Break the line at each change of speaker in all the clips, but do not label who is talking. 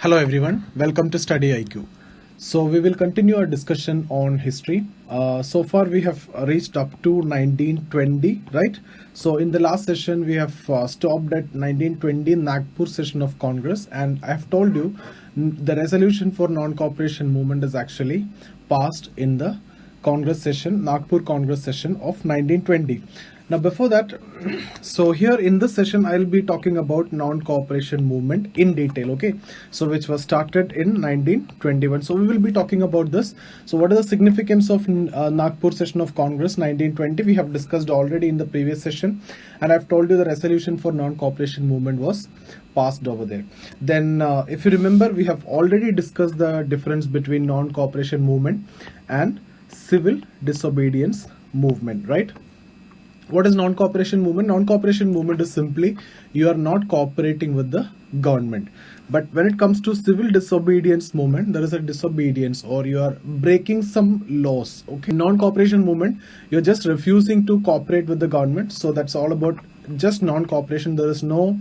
Hello everyone, welcome to StudyIQ. So we will continue our discussion on history. So far we have reached up to 1920, right? So in the last session we have stopped at 1920 Nagpur session of Congress, and I have told you the resolution for non-cooperation movement is actually passed in the Congress session, Nagpur Congress session of 1920. Now before that, so here in this session I'll be talking about non-cooperation movement in detail, okay? So which was started in 1921. So we will be talking about this. So what is the significance of Nagpur session of Congress 1920? We have discussed already in the previous session, and I've told you the resolution for non-cooperation movement was passed over there. Then if you remember, we have already discussed the difference between non-cooperation movement and civil disobedience movement, right? What is non-cooperation movement? Non-cooperation movement is simply you are not cooperating with the government. But when it comes to civil disobedience movement, there is a disobedience or you are breaking some laws. Okay, non-cooperation movement, you're just refusing to cooperate with the government. So that's all about just non-cooperation. There is no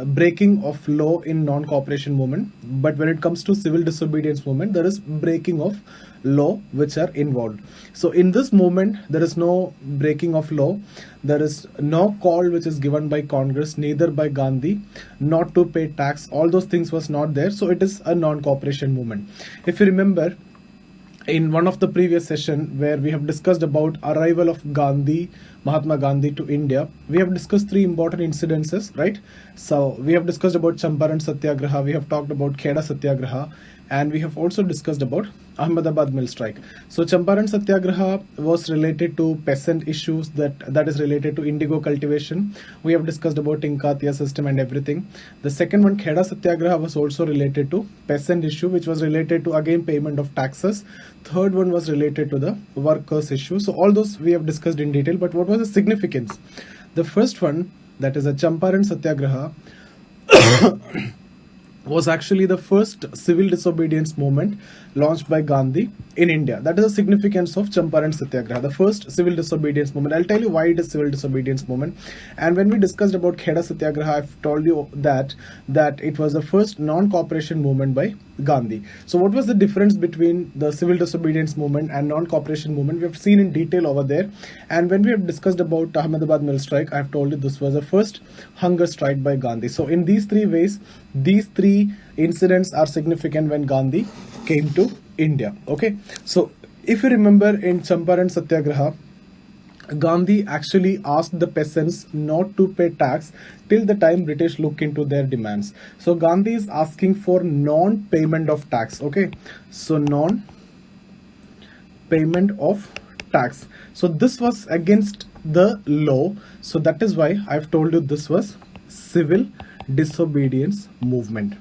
breaking of law in non-cooperation movement. But when it comes to civil disobedience movement, there is breaking of law which are involved. So in this movement there is no breaking of law, there is no call which is given by Congress, neither by Gandhi, not to pay tax. All those things was not there. So it is a non-cooperation movement. If you remember, in one of the previous session where we have discussed about arrival of Mahatma Gandhi to India, we have discussed three important incidences, right? So we have discussed about Champaran Satyagraha, we have talked about Kheda Satyagraha, and we have also discussed about Ahmedabad mill strike. So Champaran Satyagraha was related to peasant issues, that is related to indigo cultivation. We have discussed about Tinkatiya system and everything. The second one, Kheda Satyagraha, was also related to peasant issue, which was related to again payment of taxes. Third one was related to the workers issue. So all those we have discussed in detail. But what was the significance? The first one, that is a Champaran Satyagraha, was actually the first civil disobedience movement launched by Gandhi in India. That is the significance of Champaran Satyagraha, the first civil disobedience movement. I'll tell you why it is civil disobedience movement. And when we discussed about Kheda Satyagraha, I've told you that it was the first non-cooperation movement by Gandhi. So what was the difference between the civil disobedience movement and non-cooperation movement? We have seen in detail over there. And when we have discussed about Ahmedabad mill strike, I've told you this was the first hunger strike by Gandhi. So in these three ways, these three incidents are significant when Gandhi came to India. Okay, so if you remember, in Champaran Satyagraha, Gandhi actually asked the peasants not to pay tax till the time British look into their demands. So Gandhi is asking for non-payment of tax. Okay, so non-payment of tax. So this was against the law. So that is why I've told you this was civil disobedience movement.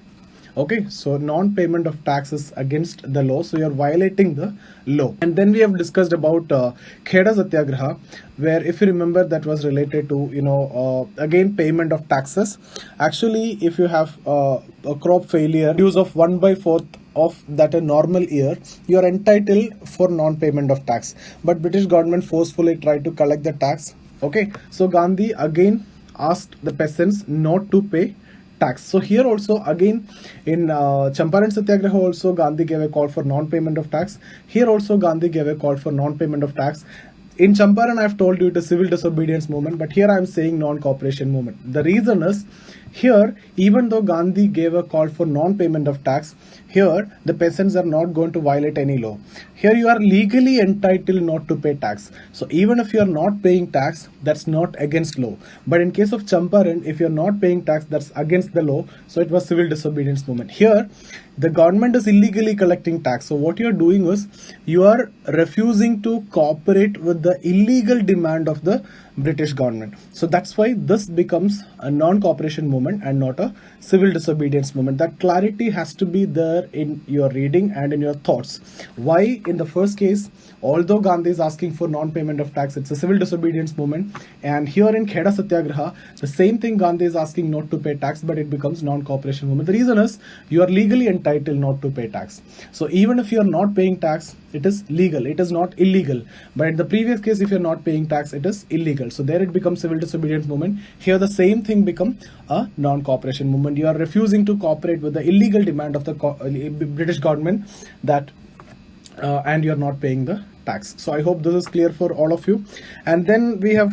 Okay, so non-payment of taxes against the law, so you're violating the law. And then we have discussed about Kheda Satyagraha, where if you remember, that was related to again payment of taxes. Actually, if you have a crop failure, use of 1/4 of that a normal year, you are entitled for non-payment of tax. But British government forcefully tried to collect the tax. Okay, so Gandhi again asked the peasants not to pay tax. So here also again in Champaran Satyagraha also Gandhi gave a call for non-payment of tax. Here also Gandhi gave a call for non-payment of tax. In Champaran I've told you it is civil disobedience movement, but here I'm saying non-cooperation movement. The reason is, here even though Gandhi gave a call for non-payment of tax, here the peasants are not going to violate any law. Here you are legally entitled not to pay tax. So even if you are not paying tax, that's not against law. But in case of Champaran, if you are not paying tax, that's against the law. So it was civil disobedience movement. Here the government is illegally collecting tax. So what you are doing is you are refusing to cooperate with the illegal demand of the British government. So that's why this becomes a non-cooperation movement and not a civil disobedience movement. That clarity has to be there in your reading and in your thoughts. Why in the first case, although Gandhi is asking for non-payment of tax, it's a civil disobedience movement. And here in Kheda Satyagraha, the same thing, Gandhi is asking not to pay tax, but it becomes non-cooperation movement. The reason is you are legally entitled not to pay tax. So even if you are not paying tax, it is legal, it is not illegal. But in the previous case, if you're not paying tax, it is illegal. So there it becomes civil disobedience movement. Here the same thing become a non-cooperation movement. You are refusing to cooperate with the illegal demand of the British government that and you're not paying the tax. So I hope this is clear for all of you. And then we have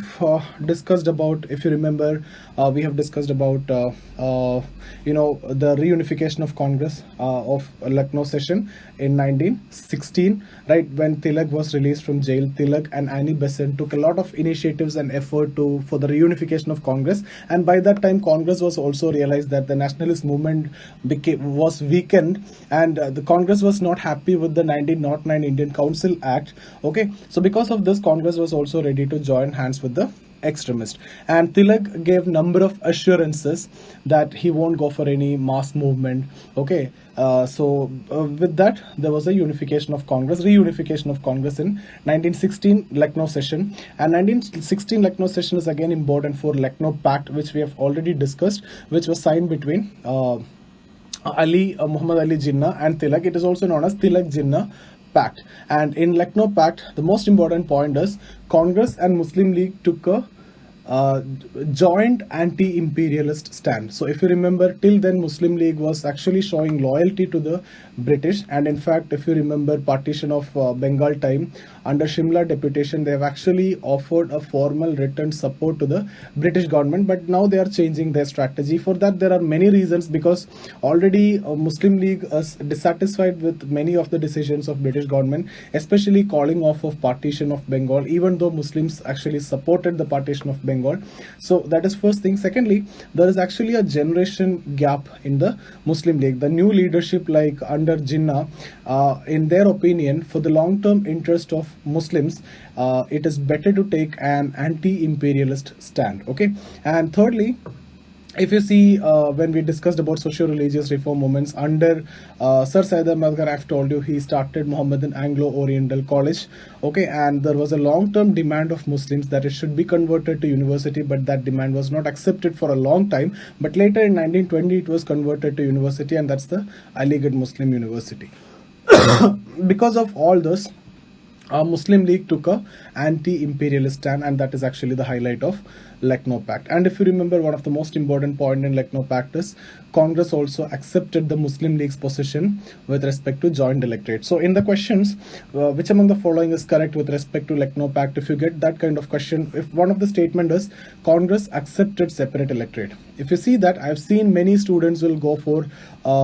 discussed about, if you remember, we have discussed about the reunification of Congress of Lucknow session in 1916, right, when Tilak was released from jail. Tilak and Annie Besant took a lot of initiatives and effort for the reunification of Congress, and by that time Congress was also realized that the nationalist movement was weakened, and the Congress was not happy with the 1909 Indian Council Act. Okay, so because of this, Congress was also ready to join hands with the extremist, and Tilak gave number of assurances that he won't go for any mass movement. Okay, with that, there was a reunification of Congress in 1916 Lucknow session. And 1916 Lucknow session is again important for Lucknow Pact, which we have already discussed, which was signed between Muhammad Ali Jinnah and Tilak. It is also known as Tilak-Jinnah Pact. And in Lucknow Pact, the most important point is Congress and Muslim League took a joint anti-imperialist stand. So if you remember, till then Muslim League was actually showing loyalty to the British, and in fact, if you remember partition of Bengal time, under Shimla deputation, they have actually offered a formal written support to the British government, but now they are changing their strategy. For that, there are many reasons, because already Muslim League is dissatisfied with many of the decisions of British government, especially calling off of partition of Bengal, even though Muslims actually supported the partition of Bengal. So that is first thing. Secondly, there is actually a generation gap in the Muslim League. The new leadership, like under Jinnah, in their opinion, for the long-term interest of Muslims, it is better to take an anti-imperialist stand. Okay, and thirdly, if you see, when we discussed about socio-religious reform movements under Sir Syed Ahmad Khan, I've told you he started Mohammedan Anglo-Oriental College. Okay, and there was a long-term demand of Muslims that it should be converted to university, but that demand was not accepted for a long time. But later in 1920, it was converted to university, and that's the Aligarh Muslim University. Because of all this, Muslim League took a anti-imperialist stand, and that is actually the highlight of Lucknow Pact. And if you remember, one of the most important point in Lucknow Pact is Congress also accepted the Muslim League's position with respect to joint electorate. So in the questions, which among the following is correct with respect to Lucknow Pact? If you get that kind of question, if one of the statement is Congress accepted separate electorate, if you see that, I've seen many students will go for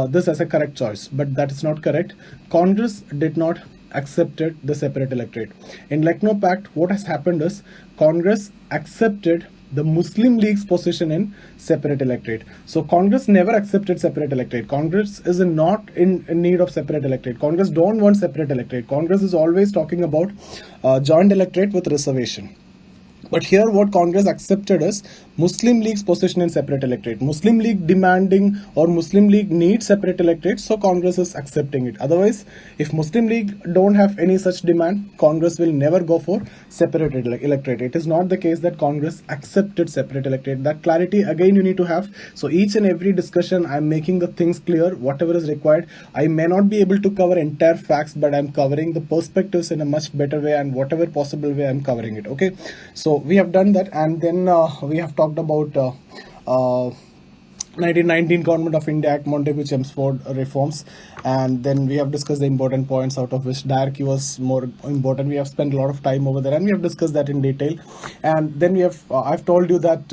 this as a correct choice, but that is not correct. Congress did not accepted the separate electorate. In Lucknow Pact, what has happened is Congress accepted the Muslim League's position in separate electorate. So Congress never accepted separate electorate. Congress is not in need of separate electorate. Congress don't want separate electorate. Congress is always talking about joint electorate with reservation. But here what Congress accepted is Muslim League's position in separate electorate. Muslim League demanding or Muslim League needs separate electorate, so Congress is accepting it. Otherwise, if Muslim League don't have any such demand, Congress will never go for separate electorate. It is not the case that Congress accepted separate electorate. That clarity again you need to have. So each and every discussion, I'm making the things clear, whatever is required. I may not be able to cover entire facts, but I'm covering the perspectives in a much better way, and whatever possible way I'm covering it. Okay, so we have done that, and then we have talked about 1919 Government of India Act, Montagu-Chelmsford reforms, and then we have discussed the important points, out of which DIRQ was more important. We have spent a lot of time over there, and we have discussed that in detail. And then we have I've told you that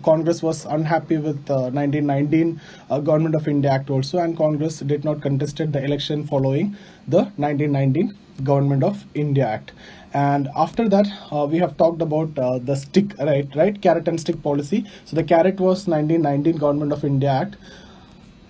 Congress was unhappy with 1919 Government of India Act also, and Congress did not contested the election following the 1919 Government of India Act. And after that, we have talked about the stick, right, carrot and stick policy. So the carrot was 1919 Government of India Act,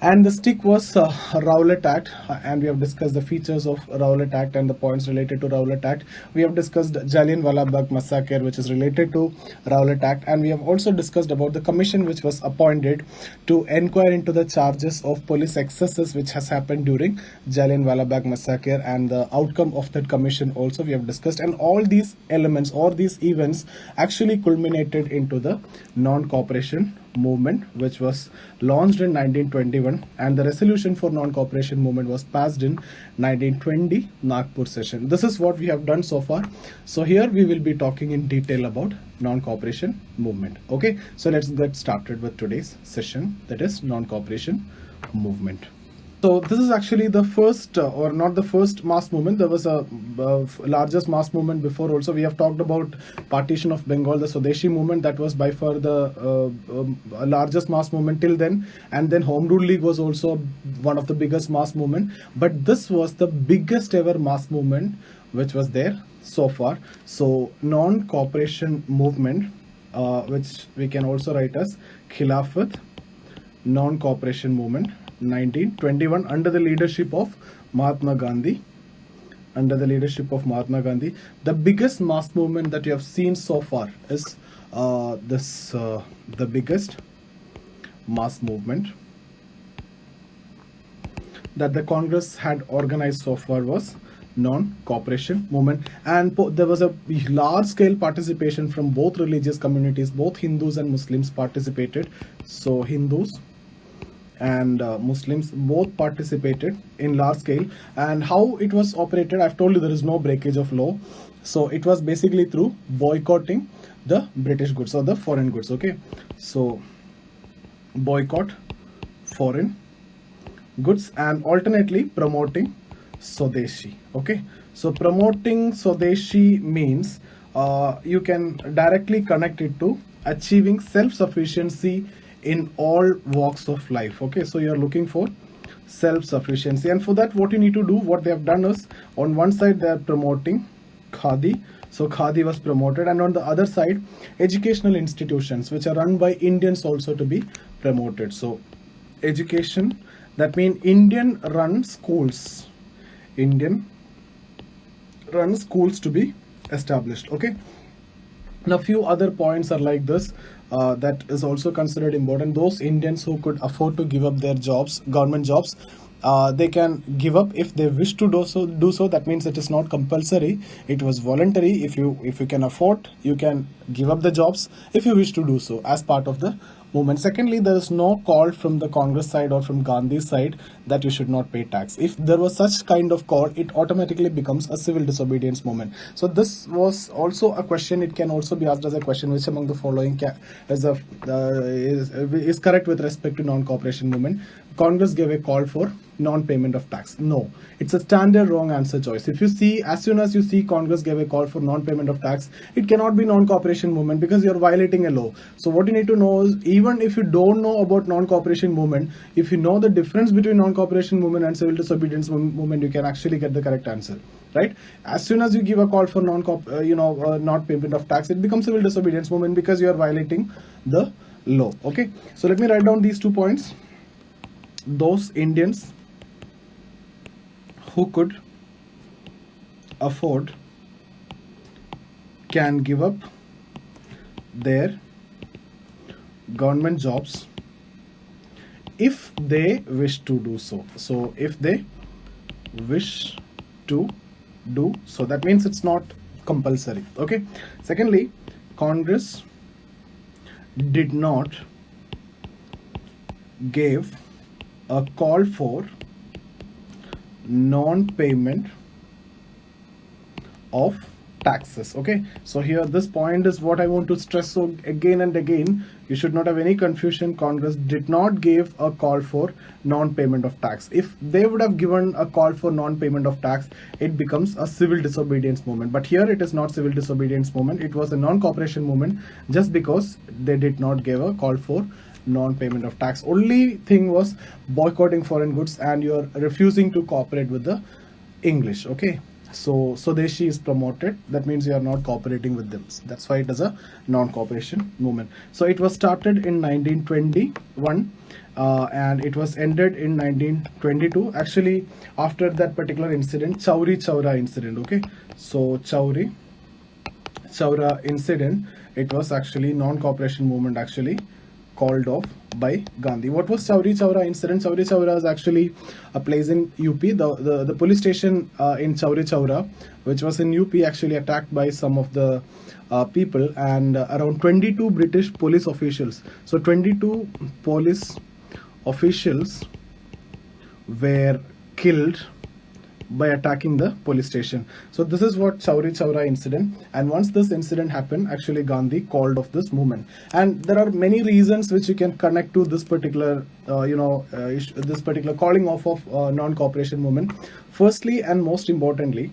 and the stick was Rowlatt Act, and we have discussed the features of Rowlatt Act and the points related to Rowlatt Act. We have discussed Jallianwala Bagh massacre, which is related to Rowlatt Act, and we have also discussed about the commission which was appointed to inquire into the charges of police excesses which has happened during Jallianwala Bagh massacre, and the outcome of that commission also we have discussed. And all these elements or these events actually culminated into the non-cooperation movement, which was launched in 1921, and the resolution for non-cooperation movement was passed in 1920 Nagpur session. This is what we have done so far. So here we will be talking in detail about non-cooperation movement. Okay, so let's get started with today's session, that is non-cooperation movement. So this is actually the first, or not the first mass movement. There was a largest mass movement before also. We have talked about partition of Bengal, the Swadeshi movement. That was by far the largest mass movement till then. And then Home Rule League was also one of the biggest mass movement. But this was the biggest ever mass movement which was there so far. So non-cooperation movement, which we can also write as Khilafat non-cooperation movement, 1921, under the leadership of Mahatma Gandhi. Under the leadership of Mahatma Gandhi, the biggest mass movement that you have seen so far is the biggest mass movement that the Congress had organized so far was non-cooperation movement, and there was a large-scale participation from both religious communities. Both Hindus and Muslims participated. So Hindus and Muslims both participated in large scale. And how it was operated, I've told you there is no breakage of law. So it was basically through boycotting the British goods or the foreign goods. Okay, so boycott foreign goods and alternately promoting Swadeshi. Okay, so promoting Swadeshi means you can directly connect it to achieving self-sufficiency in all walks of life. Okay, so you are looking for self-sufficiency, and for that what you need to do, what they have done is, on one side they are promoting Khadi, so Khadi was promoted, and on the other side educational institutions which are run by Indians also to be promoted. So education, that means Indian run schools to be established. Okay, now few other points are like this. That is also considered important. Those Indians who could afford to give up their jobs, government jobs, they can give up if they wish to do so. That means it is not compulsory, it was voluntary. If you can afford, you can give up the jobs if you wish to do so as part of the movement. Secondly, there is no call from the Congress side or from Gandhi's side that you should not pay tax. If there was such kind of call, it automatically becomes a civil disobedience movement. So this was also a question. It can also be asked as a question: which among the following is correct with respect to non-cooperation movement? Congress gave a call for non-payment of tax. No, it's a standard wrong answer choice. If you see, as soon as you see Congress gave a call for non-payment of tax, it cannot be non-cooperation movement because you're violating a law. So what you need to know is, even if you don't know about non-cooperation movement, if you know the difference between non-cooperation movement and civil disobedience movement, you can actually get the correct answer, right? As soon as you give a call for not payment of tax, it becomes civil disobedience movement because you are violating the law. Okay, so let me write down these 2 points. Those Indians who could afford can give up their government jobs if they wish to do so. So if they wish to do so, that means it's not compulsory. Okay, secondly, Congress did not give a call for non-payment of taxes. Okay, so here this point is what I want to stress. So again and again, you should not have any confusion. Congress did not give a call for non-payment of tax. If they would have given a call for non-payment of tax, it becomes a civil disobedience movement. But here it is not civil disobedience movement. It was a non-cooperation movement just because they did not give a call for non-payment of tax. Only thing was boycotting foreign goods and you're refusing to cooperate with the English. Okay, so Swadeshi is promoted, that means you are not cooperating with them. That's why it is a non-cooperation movement. So it was started in 1921 and it was ended in 1922. Actually, after that particular incident, Chauri Chaura incident. Okay, so Chauri Chaura incident, it was actually non-cooperation movement actually called off by Gandhi. What was Chauri Chaura incident? Chauri Chaura is actually a place in UP. The police station in Chauri Chaura, which was in UP, actually attacked by some of the people, and around 22 British police officials. So 22 police officials were killed by attacking the police station. So this is what Chauri Chaura incident, and once this incident happened, actually Gandhi called off this movement. And there are many reasons which you can connect to this particular this particular calling off of non-cooperation movement. Firstly and most importantly,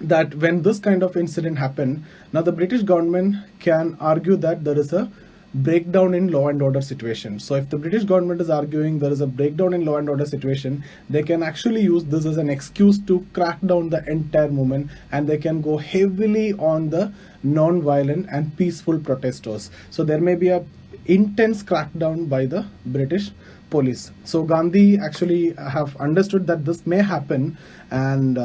that when this kind of incident happened, now the British government can argue that there is a breakdown in law and order situation. So if the British government is arguing there is a breakdown in law and order situation, they can actually use this as an excuse to crack down the entire movement, and they can go heavily on the non-violent and peaceful protesters. So there may be a intense crackdown by the British police. So Gandhi actually have understood that this may happen, and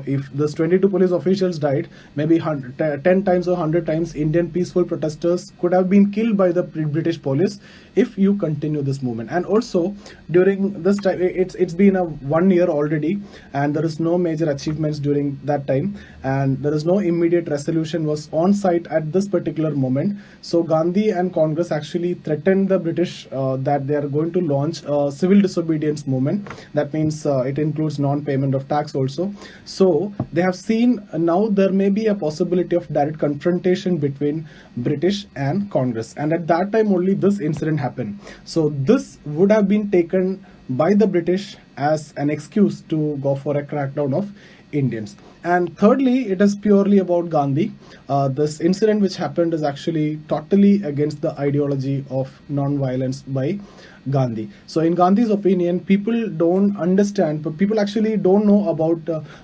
if this 22 police officials died, maybe 10 times or 100 times Indian peaceful protesters could have been killed by the British police if you continue this movement. And also during this time, it's been a 1 year already, and there is no major achievements during that time, and there is no immediate resolution was on site at this particular moment. So Gandhi and Congress actually threatened the British that they are going to launch a civil disobedience movement. That means it includes non-payment of tax also. So they have seen now there may be a possibility of direct confrontation between British and Congress, and at that time only this incident happened. So this would have been taken by the British as an excuse to go for a crackdown of Indians. And thirdly, it is purely about Gandhi. This incident which happened is actually totally against the ideology of non-violence by Gandhi. So in Gandhi's opinion, people don't understand, but people actually don't know about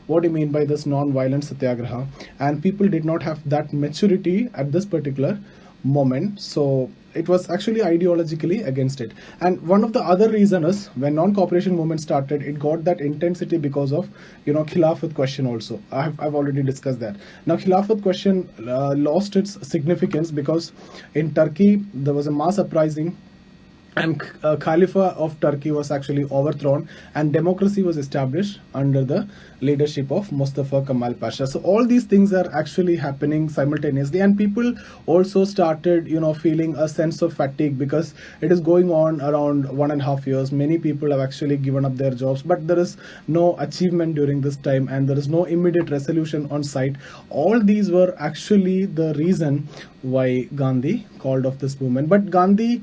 what he mean by this non-violent satyagraha, and people did not have that maturity at this particular moment. So it was actually ideologically against it. And one of the other reasons is when non-cooperation movement started, it got that intensity because of Khilafat question also. I've already discussed that. Now Khilafat question lost its significance because in Turkey there was a mass uprising, and Khalifa of Turkey was actually overthrown, and democracy was established under the leadership of Mustafa Kemal Pasha. So all these things are actually happening simultaneously, and people also started feeling a sense of fatigue because it is going on around 1.5 years. Many people have actually given up their jobs, but there is no achievement during this time, and there is no immediate resolution on site. All these were actually the reason why Gandhi called off this movement. But Gandhi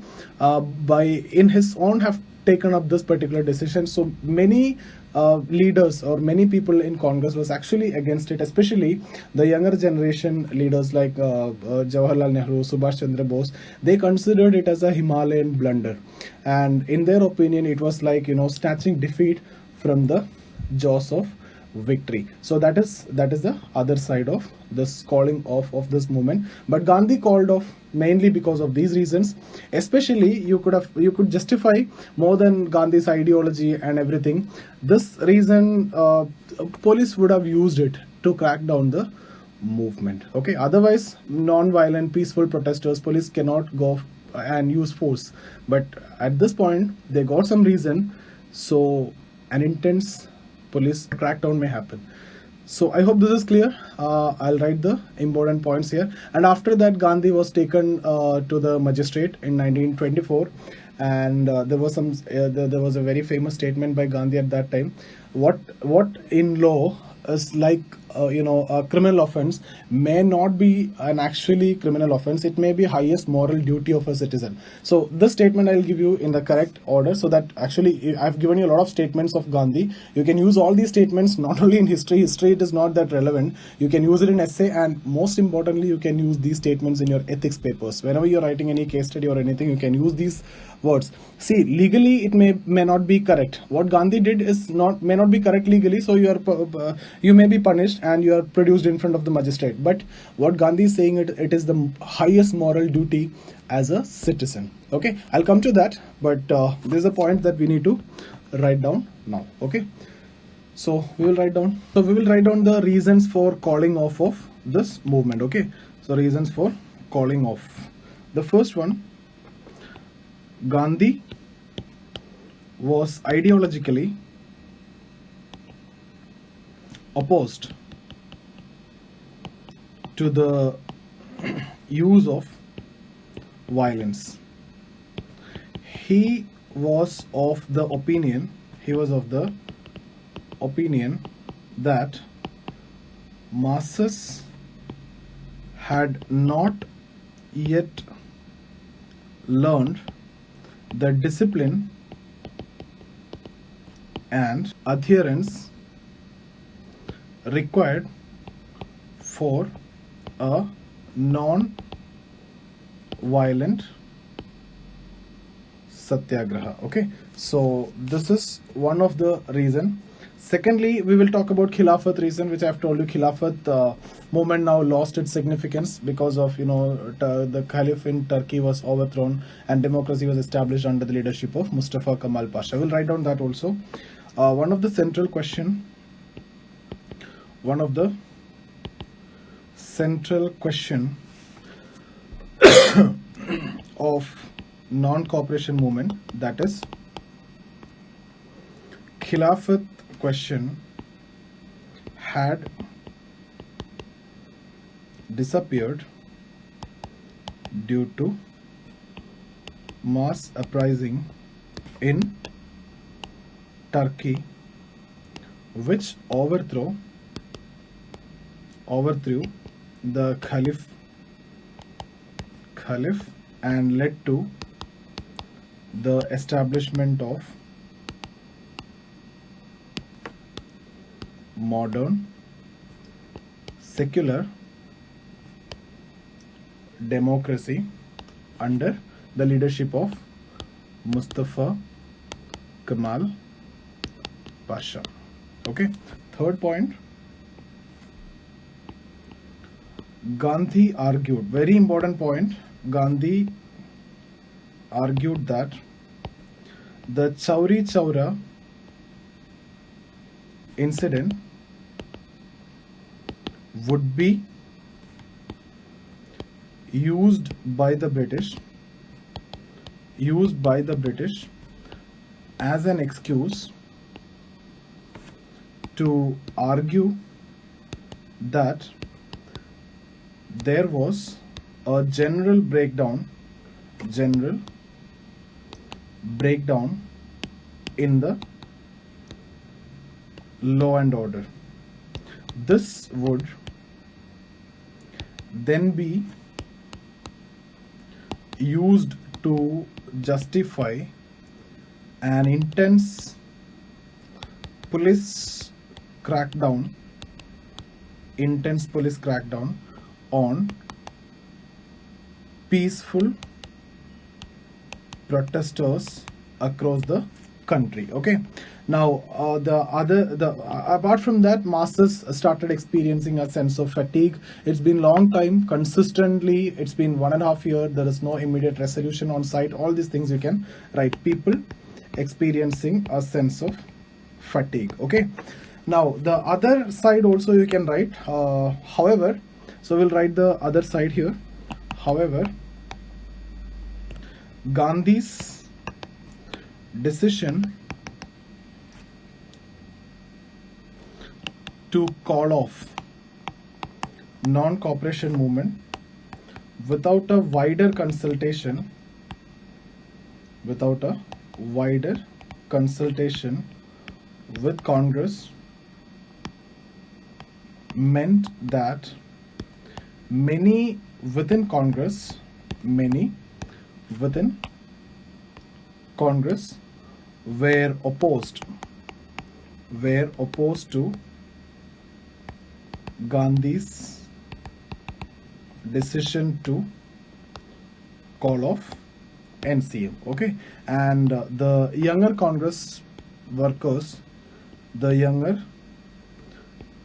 in his own have taken up this particular decision. So many leaders or many people in Congress was actually against it, especially the younger generation leaders like Jawaharlal Nehru, Subhash Chandra Bose. They considered it as a Himalayan blunder, and in their opinion it was like snatching defeat from the jaws of victory. So that is the other side of this calling off of this movement. But Gandhi called off mainly because of these reasons. Especially you could justify more than Gandhi's ideology and everything. This reason police would have used it to crack down the movement. Okay, otherwise non-violent peaceful protesters, police cannot go and use force. But at this point they got some reason, so an intense police crackdown may happen. So I hope this is clear. I'll write the important points here. And after that, Gandhi was taken to the magistrate in 1924, and there was a very famous statement by Gandhi at that time. What in law is like a criminal offense may not be an actually criminal offense. It may be highest moral duty of a citizen. So this statement I'll give you in the correct order, so that actually I've given you a lot of statements of Gandhi. You can use all these statements not only in history. It is not that relevant. You can use it in essay, and most importantly you can use these statements in your ethics papers. Whenever you're writing any case study or anything, you can use these words. See, legally it may not be correct. What Gandhi did may not be correct legally, so you may be punished and you are produced in front of the magistrate. But what Gandhi is saying, it is the highest moral duty as a citizen. Okay, I'll come to that, but there's a point that we need to write down now. Okay, so we will write down the reasons for calling off of this movement. Okay, so reasons for calling off. The first one, Gandhi was ideologically opposed to the use of violence. He was of the opinion that masses had not yet learned the discipline and adherence required for a non-violent satyagraha. Okay, so this is one of the reason. Secondly, we will talk about Khilafat reason, which I have told you. Khilafat movement now lost its significance because of the Caliph in Turkey was overthrown and democracy was established under the leadership of Mustafa Kemal Pasha. I will write down that also. One of the central question of non-cooperation movement, that is Khilafat question, had disappeared due to mass uprising in Turkey, which overthrew the Caliph and led to the establishment of modern secular democracy under the leadership of Mustafa Kemal Pasha. Okay, third point, Gandhi argued, very important point, Gandhi argued that the Chauri Chaura incident would be used by the British as an excuse to argue that there was a general breakdown in the law and order. This would then be used to justify an intense police crackdown on peaceful protesters across the country. Okay, now apart from that, masses started experiencing a sense of fatigue. It's been long time, consistently it's been 1.5 years, there is no immediate resolution on site. All these things you can write, people experiencing a sense of fatigue. Okay, now the other side also you can write, however, so we'll write the other side here. However, Gandhi's decision to call off non-cooperation movement without a wider consultation with Congress meant that many within Congress were opposed to Gandhi's decision to call off NCM. Okay, and the younger Congress workers, the younger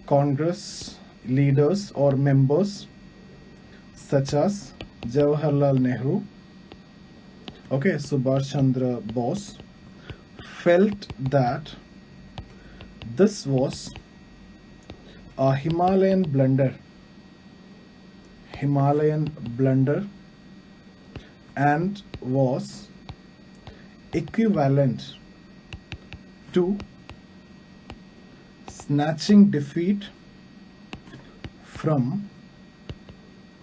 Congress leaders or members such as Jawaharlal Nehru, okay, Subhash Chandra Bose, felt that this was a Himalayan blunder and was equivalent to snatching defeat from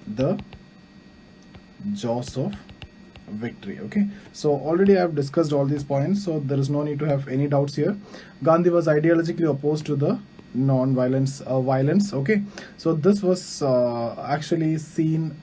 the jaws of victory. Okay, so already I have discussed all these points, so there is no need to have any doubts here. Gandhi was ideologically opposed to the non-violence violence. Okay, so this was actually seen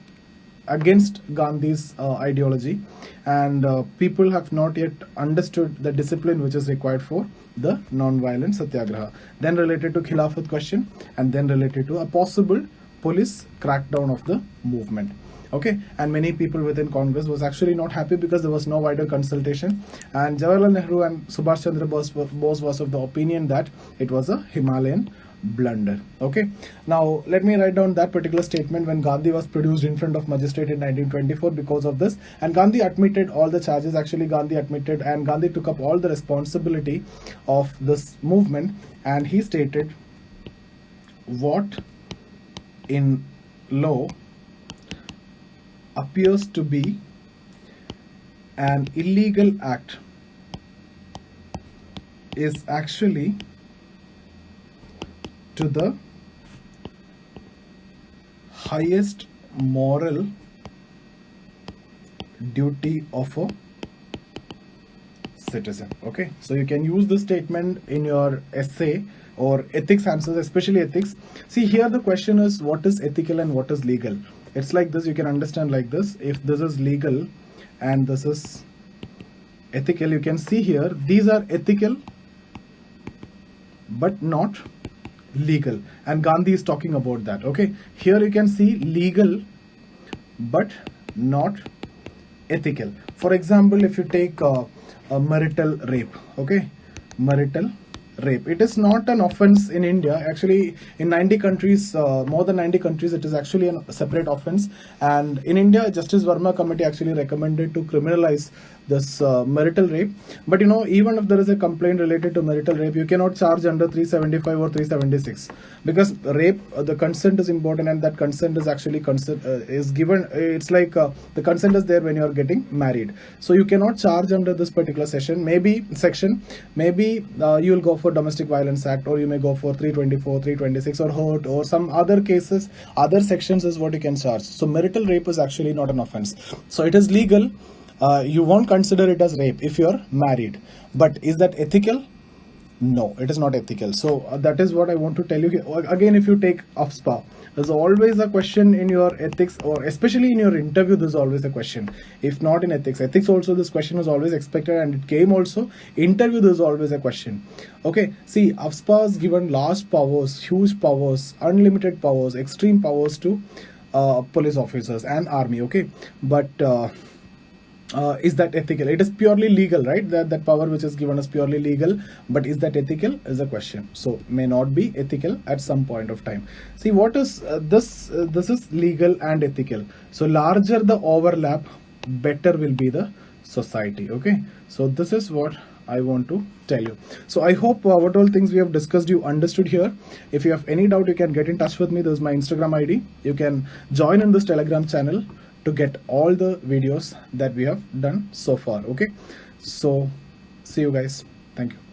against Gandhi's ideology, and people have not yet understood the discipline which is required for the non-violent satyagraha. Then related to Khilafat question, and then related to a possible police crackdown of the movement. Okay, and many people within Congress was actually not happy because there was no wider consultation, and Jawaharlal Nehru and Subhash Chandra Bose was of the opinion that it was a Himalayan blunder. Okay, now let me write down that particular statement when Gandhi was produced in front of magistrate in 1924 because of this, and Gandhi admitted all the charges. Actually, Gandhi admitted, and Gandhi took up all the responsibility of this movement, and he stated, what in law appears to be an illegal act is actually to the highest moral duty of a citizen. Okay, so you can use this statement in your essay or ethics answers, especially ethics. See, here the question is, what is ethical and what is legal? It's like this, you can understand like this. If this is legal and this is ethical, you can see here these are ethical but not legal, and Gandhi is talking about that. Okay, here you can see legal but not ethical. For example, if you take a marital rape, okay, marital rape, it is not an offense in India. Actually, in 90 countries, more than 90 countries, it is actually a separate offense. And in India, Justice Verma committee actually recommended to criminalize this marital rape. But you know, even if there is a complaint related to marital rape, you cannot charge under 375 or 376 because rape, the consent is important, and that consent is actually is given. It's like the consent is there when you are getting married. So you cannot charge under this particular section. Maybe you will go for Domestic Violence Act, or you may go for 324, 326, or hurt, or some other cases, other sections is what you can charge. So marital rape is actually not an offense. So it is legal. You won't consider it as rape if you're married. But is that ethical? No, it is not ethical. So that is what I want to tell you here. Again, if you take UPSC, there's always a question in your ethics, or especially in your interview, there's always a question. If not in ethics also this question was always expected, and it came also. Interview, there's always a question. Okay, see, UPSC is given large powers, huge powers, unlimited powers, extreme powers to police officers and army. Okay, but is that ethical? It is purely legal, right? That power which is given is purely legal, but is that ethical is a question. So may not be ethical at some point of time. See, what is this is legal and ethical. So larger the overlap, better will be the society. Okay, so this is what I want to tell you. So I hope what all things we have discussed you understood here. If you have any doubt, you can get in touch with me. This is my Instagram ID. You can join in this Telegram channel to get all the videos that we have done so far. Okay, so see you guys. Thank you.